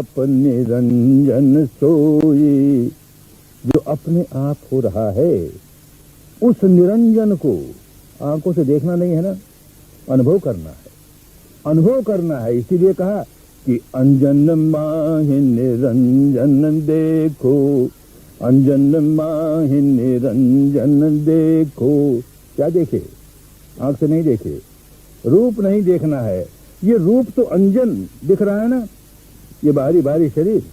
आप निरंजन सोई। जो अपने आप हो रहा है उस निरंजन को आंखों से देखना नहीं है ना, अनुभव करना है, अनुभव करना है। इसीलिए कहा कि अंजन माहि निरंजन देखो, अंजन माहि निरंजन देखो। क्या देखे? आंख से नहीं देखे, रूप नहीं देखना है। ये रूप तो अंजन दिख रहा है ना, ये बाहरी बाहरी शरीर,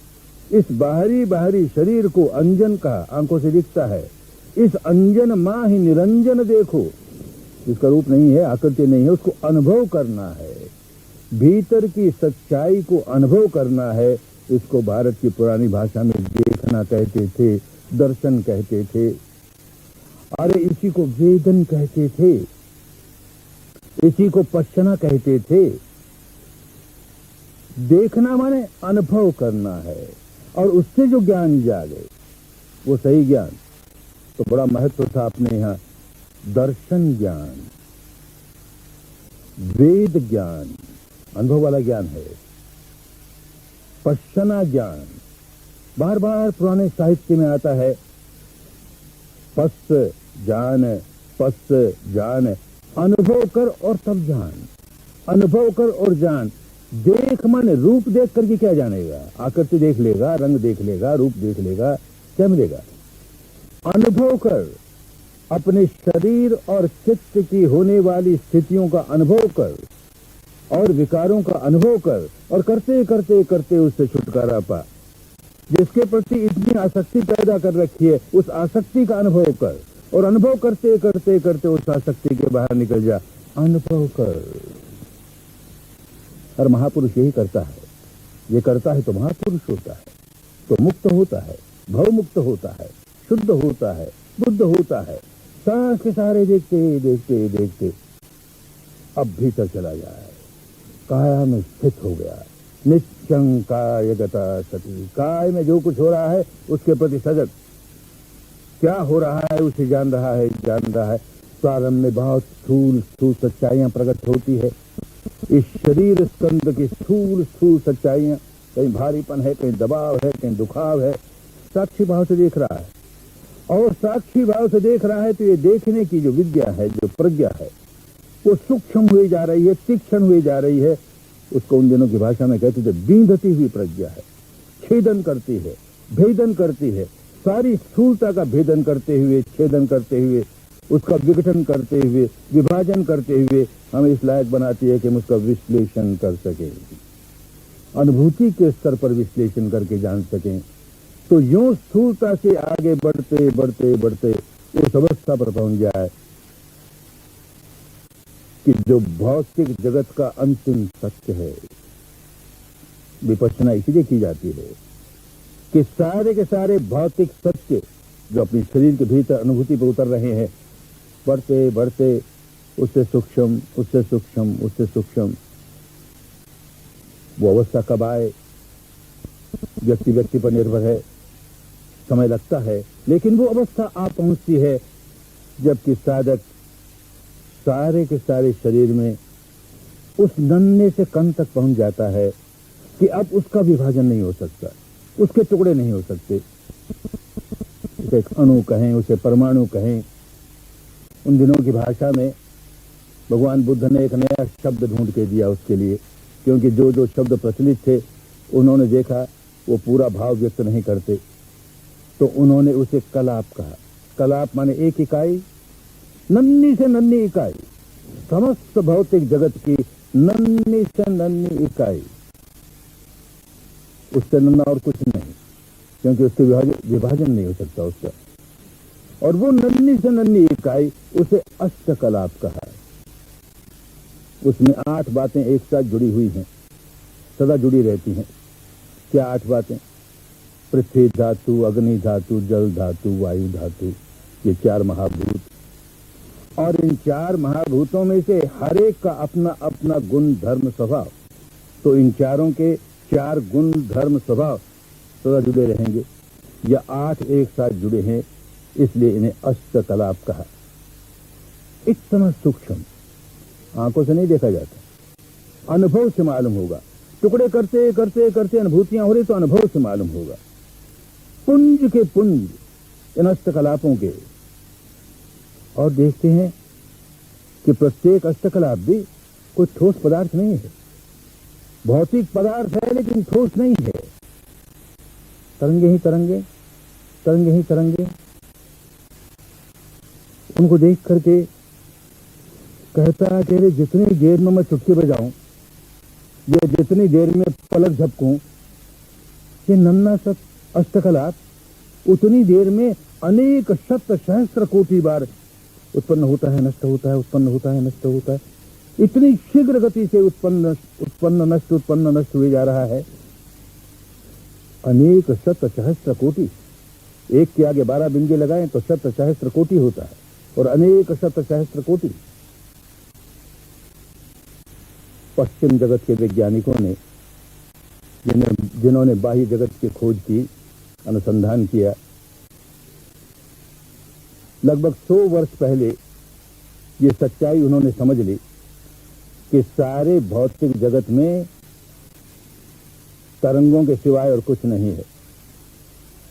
इस बाहरी बाहरी शरीर को अंजन का आंखों से दिखता है। इस अंजन माहि निरंजन देखो, जिसका रूप नहीं है, आकृति नहीं है, उसको अनुभव करना है। भीतर की सच्चाई को अनुभव करना है। इसको भारत की पुरानी भाषा में देखना कहते थे, दर्शन कहते थे, अरे इसी को वेदन कहते थे, इसी को पश्चना कहते थे। देखना माने अनुभव करना है, और उससे जो ज्ञान जागे वो सही ज्ञान। तो बड़ा महत्व था अपने यहां दर्शन ज्ञान, वेद ज्ञान, अनुभव वाला ज्ञान है, पश्चना ज्ञान। बार बार पुराने साहित्य में आता है पश्च जान, पश्च जान, अनुभव कर और तब जान, अनुभव कर और जान। देख माने रूप देख करके क्या जानेगा? आकृति देख लेगा, रंग देख लेगा, रूप देख लेगा, क्या मिलेगा? अनुभव कर, अपने शरीर और चित्त की होने वाली स्थितियों का अनुभव कर और विकारों का अनुभव कर, और करते करते करते उससे छुटकारा पा। जिसके प्रति इतनी आसक्ति पैदा कर रखी है, उस आसक्ति का अनुभव कर, और अनुभव करते करते करते उस आसक्ति के बाहर निकल जा। अनुभव कर। हर महापुरुष यही करता है। ये करता है तो महापुरुष होता है, तो मुक्त होता है, भव मुक्त होता है, शुद्ध होता है, बुद्ध होता है। सांस के सहारे देखते देखते देखते अब भीतर चला जाए, काया में स्थित हो गया। नित्यं कायगता सती, काय में जो कुछ हो रहा है उसके प्रति सजग, क्या हो रहा है उसे जान रहा है, जान रहा है। प्रारंभ में बहुत स्थूल स्थूल सच्चाइयां प्रकट होती है। इस शरीर स्कंद की स्थूल स्थूल सच्चाइयां, कहीं भारीपन है, कहीं दबाव है, कहीं दुखाव है, साक्षी भाव से देख रहा है। और साक्षी भाव से देख रहा है तो ये देखने की जो विद्या है, जो प्रज्ञा है, वो सूक्ष्म हुई जा रही है, तीक्ष्ण हुई जा रही है। उसको उन दिनों की भाषा में कहते थे बींधती हुई प्रज्ञा है। छेदन करती है, भेदन करती है, सारी स्थूलता का भेदन करते हुए, छेदन करते हुए, उसका विघटन करते हुए, विभाजन करते हुए हमें इस लायक बनाती है कि हम उसका विश्लेषण कर सकें, अनुभूति के स्तर पर विश्लेषण करके जान सकें। तो यूं स्थूलता से आगे बढ़ते बढ़ते बढ़ते उस अवस्था पर पहुंच जाए कि जो भौतिक जगत का अंतिम सत्य है। विपश्यना इसीलिए की जाती है कि सारे के सारे भौतिक सत्य जो अपने शरीर के भीतर अनुभूति पर उतर रहे हैं, बढ़ते बढ़ते उससे सूक्ष्म, उससे सूक्ष्म, उससे सूक्ष्म, वो अवस्था कब आए व्यक्ति व्यक्ति पर निर्भर है, समय लगता है। लेकिन वो अवस्था आ पहुंचती है जबकि साधक सारे के सारे शरीर में उस नन्हे से कण तक पहुंच जाता है कि अब उसका विभाजन नहीं हो सकता, उसके टुकड़े नहीं हो सकते। उसे अणु कहें, उसे परमाणु कहें। उन दिनों की भाषा में भगवान बुद्ध ने एक नया शब्द ढूंढ के दिया उसके लिए, क्योंकि जो जो शब्द प्रचलित थे उन्होंने देखा वो पूरा भाव व्यक्त नहीं करते, तो उन्होंने उसे कलाप कहा। कलाप माने एक इकाई, नन्ही से नन्ही इकाई, समस्त भौतिक जगत की नन्ही से नन्ही इकाई, उससे नन्हा और कुछ नहीं, क्योंकि उसके विभाजन नहीं हो सकता उसका। और वो नन्ही से नन्ही इकाई, उसे अष्टकलाप कहा। उसमें 8 बातें एक साथ जुड़ी हुई हैं, सदा जुड़ी रहती हैं। क्या 8 बातें? पृथ्वी धातु, अग्नि धातु, जल धातु, वायु धातु, ये 4 महाभूत। और इन 4 महाभूतों में से हर एक का अपना अपना गुण धर्म स्वभाव। तो इन चारों के 4 गुण धर्म स्वभाव सदा जुड़े रहेंगे। या 8 एक साथ जुड़े हैं, इसलिए इन्हें अष्टकलाप कहा। इतना सूक्ष्म आंखों से नहीं देखा जाता, अनुभव से मालूम होगा। टुकड़े करते करते करते अनुभूतियां हो रही तो अनुभव से मालूम होगा। पुंज के पुंज इन अष्टकलापों के, और देखते हैं कि प्रत्येक अष्टकलाप भी कोई ठोस पदार्थ नहीं है, भौतिक पदार्थ है लेकिन ठोस नहीं है। तरंगे ही तरंगे, तरंगे ही तरंगे। उनको देख करके कहता है कि जितनी देर में मैं चुटकी बजाऊं या जितनी देर में पलक झपकूं, ये नन्ना सा अष्टकलाप उतनी देर में अनेक शत सहस्त्र कोटि बार उत्पन्न होता है, नष्ट होता है, उत्पन्न होता है, नष्ट होता है। इतनी शीघ्र गति से उत्पन्न नष्ट हुए जा रहा है। अनेक शत सहस्त्र कोटि, एक के आगे 12 बिंदु लगाएं तो शत सहस्त्र कोटि होता है, और अनेक शत सहस्त्र कोटि। पश्चिम जगत के वैज्ञानिकों ने जिन्होंने बाह्य जगत की खोज की, अनुसंधान किया, लगभग 100 वर्ष पहले ये सच्चाई उन्होंने समझ ली कि सारे भौतिक जगत में तरंगों के सिवाय और कुछ नहीं है।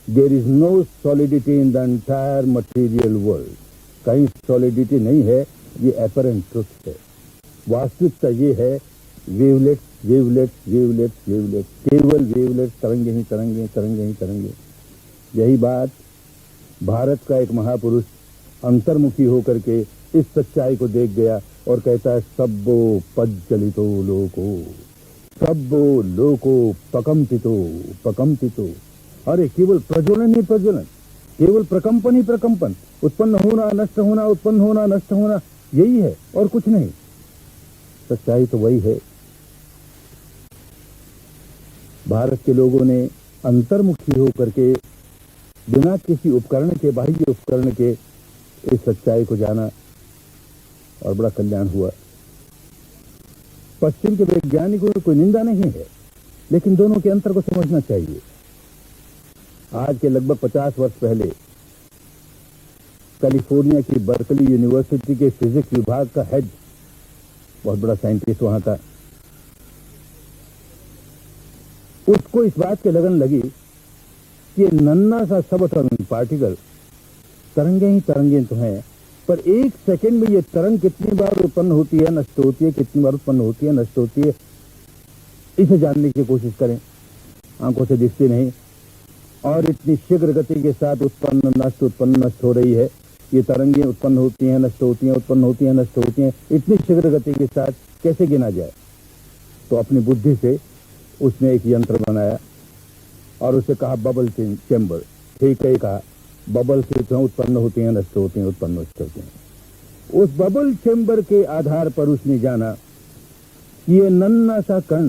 There is no solidity in the entire material world. कहीं सॉलिडिटी नहीं है, ये अपरेंट ट्रुथ है। वास्तविकता ये है, वेवलेट्स वेवलेट्स वेवलेट्स वेवलेट्स, केवल वेवलेट्स, तरंगे ही तरंगे, तरंगे ही तरंगे। यही बात भारत का एक महापुरुष अंतर्मुखी होकर के इस सच्चाई को देख गया और कहता है, सब्बो पज्जलितो लोको, सब्बो लोको प्रकंपितो प्रकंपितो। अरे केवल प्रज्वलन ही प्रज्वलन, केवल प्रकंपन ही प्रकंपन, उत्पन्न होना नष्ट होना, उत्पन्न होना नष्ट होना, यही है और कुछ नहीं। सच्चाई तो वही है। भारत के लोगों ने अंतर्मुखी होकर के बिना किसी उपकरण के, बाह्य उपकरण के इस सच्चाई को जाना और बड़ा कल्याण हुआ। पश्चिम के वैज्ञानिकों की कोई निंदा नहीं है, लेकिन दोनों के अंतर को समझना चाहिए। आज के लगभग 50 वर्ष पहले कैलिफोर्निया की बर्कली यूनिवर्सिटी के फिजिक्स विभाग का हेड, बहुत बड़ा साइंटिस्ट वहां था, उसको इस बात की लगन लगी कि नन्ना सा सबएटॉमिक पार्टिकल, तरंगे ही तरंगे तो हैं, पर एक सेकंड में ये तरंग कितनी बार उत्पन्न होती है, नष्ट होती है, कितनी बार उत्पन्न होती है, नष्ट होती है, इसे जानने की कोशिश करें। आंखों से दिखती नहीं और इतनी शीघ्र गति के साथ उत्पन्न नष्ट हो रही है। ये तरंगें उत्पन्न होती हैं, नष्ट होती हैं, उत्पन्न होती हैं, नष्ट होती हैं, इतनी शीघ्र गति के साथ कैसे गिना जाए? तो अपनी बुद्धि से उसने एक यंत्र बनाया और उसे कहा बबल चेंबर। ठीक है कहा, बबल से तो उत्पन्न होती हैं, नष्ट होती हैं, उत्पन्न नष्ट होती हैं। उस बबल चेंबर के आधार पर उसने जाना कि ये नन्ना सा कण,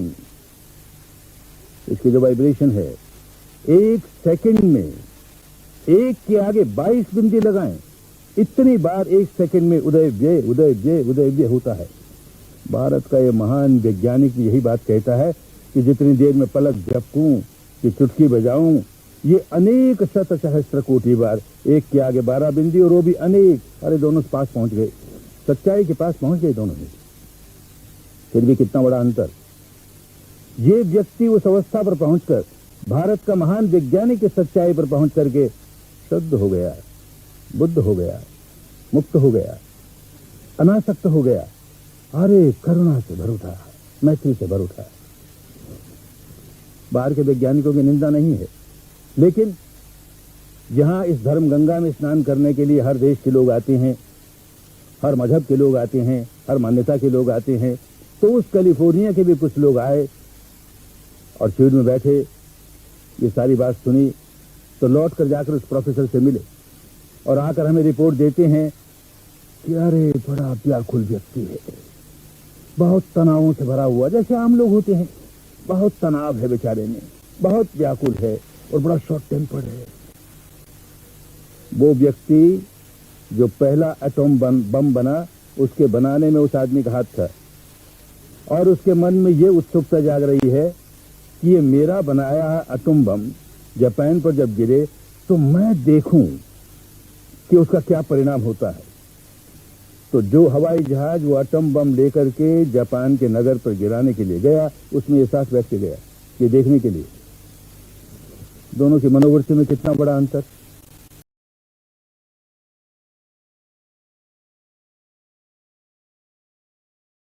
इसकी जो वाइब्रेशन है, एक सेकंड में एक के आगे 22 बिंदी लगाएं, इतनी बार एक सेकंड में उदय व्यय उदय व्यय उदय व्यय होता है। भारत का ये महान वैज्ञानिक यही बात कहता है कि जितनी देर में पलक झपकूं, कि चुटकी बजाऊं, ये अनेक शत सहस्त्र कोटि बार, एक के आगे 12 बिंदी और वो भी अनेक। अरे दोनों पास पहुंच गए, सच्चाई के पास पहुंच गए दोनों में। फिर भी कितना बड़ा अंतर। ये व्यक्ति उस अवस्था पर पहुंचकर, भारत का महान वैज्ञानिक इस सच्चाई पर पहुंच करके शुद्ध हो गया, बुद्ध हो गया, मुक्त हो गया, अनासक्त हो गया। अरे करुणा से भर उठा, मैत्री से भर उठा। बाहर के वैज्ञानिकों की निंदा नहीं है, लेकिन यहां इस धर्म गंगा में स्नान करने के लिए हर देश के लोग आते हैं, हर मजहब के लोग आते हैं, हर मान्यता के लोग आते हैं। तो उस कैलिफोर्निया के भी कुछ लोग आए और शिविर में बैठे, ये सारी बात सुनी, तो लौट कर जाकर उस प्रोफेसर से मिले और आकर हमें रिपोर्ट देते हैं कि अरे बड़ा व्याकुल व्यक्ति है, बहुत तनावों से भरा हुआ, जैसे आम लोग होते हैं, बहुत तनाव है बेचारे में, बहुत व्याकुल है और बड़ा शॉर्ट टेम्पर्ड है। वो व्यक्ति जो पहला एटॉम बम बना, उसके बनाने में उस आदमी का हाथ था और उसके मन में ये उत्सुकता जाग रही है कि ये मेरा बनाया एटॉम बम जापान पर जब गिरे तो मैं देखूं कि उसका क्या परिणाम होता है। तो जो हवाई जहाज वो एटम बम लेकर के जापान के नगर पर गिराने के लिए गया, उसमें ये साफ व्यक्ति गया ये देखने के लिए। दोनों की मनोवृत्ति में कितना बड़ा अंतर।